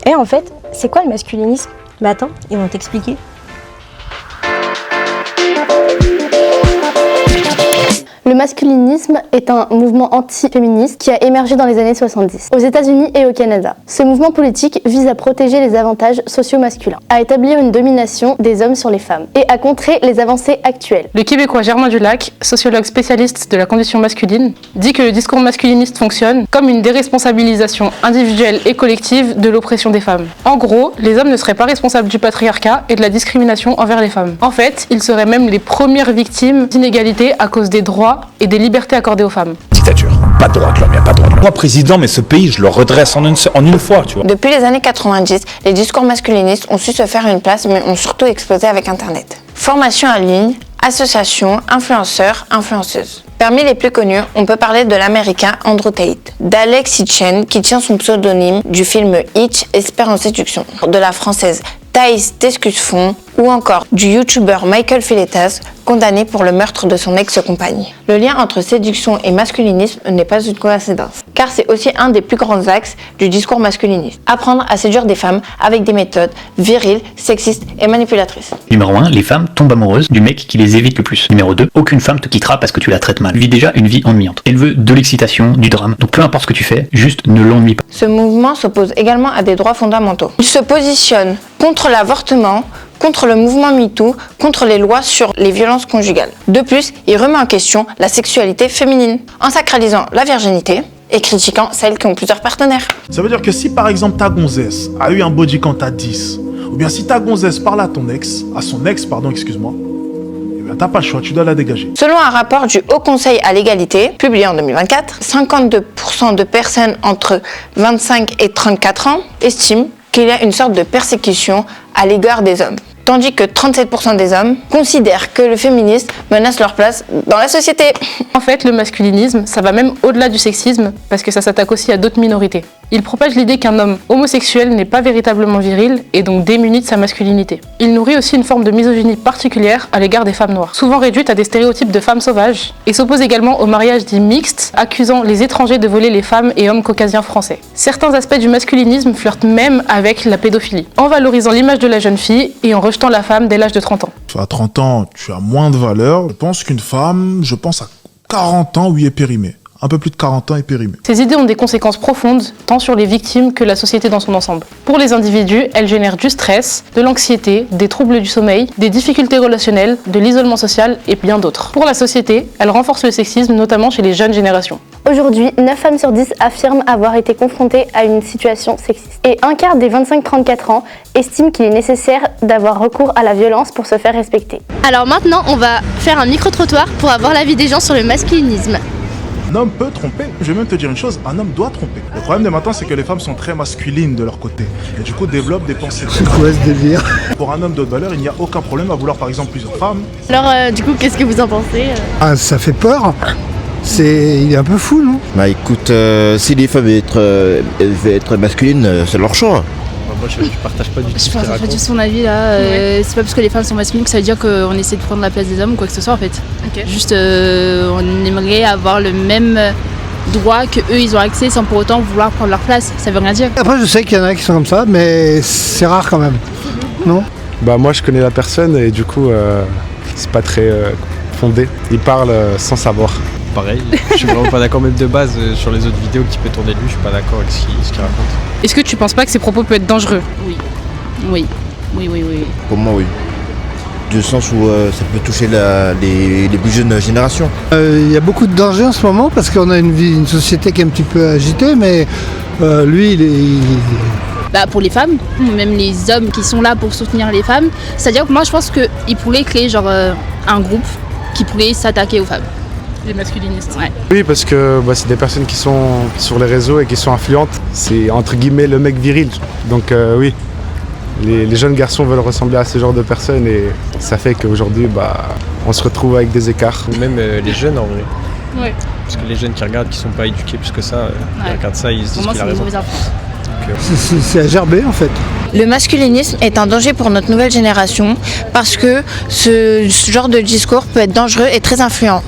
Et en fait, c'est quoi le masculinisme? Bah attends, ils vont t'expliquer. Le masculinisme est un mouvement anti-féministe qui a émergé dans les années 70, aux États-Unis et au Canada. Ce mouvement politique vise à protéger les avantages sociaux masculins, à établir une domination des hommes sur les femmes et à contrer les avancées actuelles. Le Québécois Germain Dulac, sociologue spécialiste de la condition masculine, dit que le discours masculiniste fonctionne comme une déresponsabilisation individuelle et collective de l'oppression des femmes. En gros, les hommes ne seraient pas responsables du patriarcat et de la discrimination envers les femmes. En fait, ils seraient même les premières victimes d'inégalités à cause des droits et des libertés accordées aux femmes. Dictature. Pas de droit de l'homme, il n'y a pas de droit de l'homme. Moi, président, mais ce pays, je le redresse en une fois, tu vois. Depuis les années 90, les discours masculinistes ont su se faire une place, mais ont surtout explosé avec Internet. Formation en ligne, associations, influenceurs, influenceuses. Parmi les plus connus, on peut parler de l'américain Andrew Tate, d'Alex Hitchen, qui tient son pseudonyme du film Hitch, Espère en séduction, de la française Thaïs Tescus-Fond, ou encore du youtubeur Michael Filetas, condamné pour le meurtre de son ex-compagne. Le lien entre séduction et masculinisme n'est pas une coïncidence, car c'est aussi un des plus grands axes du discours masculiniste. Apprendre à séduire des femmes avec des méthodes viriles, sexistes et manipulatrices. Numéro 1, les femmes tombent amoureuses du mec qui les évite le plus. Numéro 2, aucune femme te quittera parce que tu la traites mal. Elle vit déjà une vie ennuyante. Elle veut de l'excitation, du drame. Donc peu importe ce que tu fais, juste ne l'ennuie pas. Ce mouvement s'oppose également à des droits fondamentaux. Il se positionne contre l'avortement, contre le mouvement MeToo, contre les lois sur les violences conjugales. De plus, il remet en question la sexualité féminine, en sacralisant la virginité et critiquant celles qui ont plusieurs partenaires. Ça veut dire que si par exemple ta gonzesse a eu un body count à 10, ou bien si ta gonzesse parle à son ex, excuse-moi, eh bien t'as pas le choix, tu dois la dégager. Selon un rapport du Haut Conseil à l'égalité, publié en 2024, 52% de personnes entre 25 et 34 ans estiment qu'il y a une sorte de persécution à l'égard des hommes, tandis que 37% des hommes considèrent que le féminisme menace leur place dans la société. En fait, le masculinisme, ça va même au-delà du sexisme, parce que ça s'attaque aussi à d'autres minorités. Il propage l'idée qu'un homme homosexuel n'est pas véritablement viril et donc démuni de sa masculinité. Il nourrit aussi une forme de misogynie particulière à l'égard des femmes noires, souvent réduite à des stéréotypes de femmes sauvages, et s'oppose également au mariage dit mixte, accusant les étrangers de voler les femmes et hommes caucasiens français. Certains aspects du masculinisme flirtent même avec la pédophilie, en valorisant l'image de la jeune fille et en rejetant la femme dès l'âge de 30 ans. À 30 ans, tu as moins de valeur. Je pense qu'une femme, à 40 ans, oui, est périmée. Un peu plus de 40 ans est périmée. Ces idées ont des conséquences profondes, tant sur les victimes que la société dans son ensemble. Pour les individus, elles génèrent du stress, de l'anxiété, des troubles du sommeil, des difficultés relationnelles, de l'isolement social et bien d'autres. Pour la société, elles renforcent le sexisme, notamment chez les jeunes générations. Aujourd'hui, 9 femmes sur 10 affirment avoir été confrontées à une situation sexiste. Et un quart des 25-34 ans estiment qu'il est nécessaire d'avoir recours à la violence pour se faire respecter. Alors maintenant, on va faire un micro-trottoir pour avoir l'avis des gens sur le masculinisme. Un homme peut tromper. Je vais même te dire une chose, un homme doit tromper. Le problème de maintenant, c'est que les femmes sont très masculines de leur côté. Et du coup, développent des pensées. C'est quoi ce délire? Pour un homme de haute valeur, il n'y a aucun problème à vouloir par exemple plusieurs femmes. Alors du coup, qu'est-ce que vous en pensez Ah, ça fait peur. Il est un peu fou, non? Bah écoute, si les femmes veulent être masculines, c'est leur choix. Moi je partage pas du tout. Je partage pas du tout son avis là. C'est pas parce que les femmes sont masculines que ça veut dire qu'on essaie de prendre la place des hommes ou quoi que ce soit en fait. Okay. Juste on aimerait avoir le même droit que eux ils ont accès sans pour autant vouloir prendre leur place. Ça veut rien dire. Après je sais qu'il y en a qui sont comme ça, mais c'est rare quand même. Non? Bah moi je connais la personne et du coup c'est pas très fondé. Il parle sans savoir. Pareil, je suis vraiment pas d'accord même de base sur les autres vidéos qui peut tourner de lui, je suis pas d'accord avec ce qu'il raconte. Est-ce que tu penses pas que ces propos peuvent être dangereux? Oui. Pour moi oui. Du sens où ça peut toucher les plus jeunes générations. Il y a beaucoup de dangers en ce moment parce qu'on a une société qui est un petit peu agitée, mais lui Bah pour les femmes, même les hommes qui sont là pour soutenir les femmes, c'est-à-dire que moi je pense qu'il pourrait créer un groupe qui pourrait s'attaquer aux femmes. Les masculinistes. Ouais. Oui, parce que c'est des personnes qui sont sur les réseaux et qui sont influentes. C'est entre guillemets le mec viril. Donc oui, les jeunes garçons veulent ressembler à ce genre de personnes et ça fait qu'aujourd'hui, on se retrouve avec des écarts. Même les jeunes en vrai. Ouais. Parce que les jeunes qui regardent, qui sont pas éduqués plus que ça, ils regardent ça, ils se disent qu'il a raison. C'est à gerber en fait. Le masculinisme est un danger pour notre nouvelle génération parce que ce genre de discours peut être dangereux et très influent.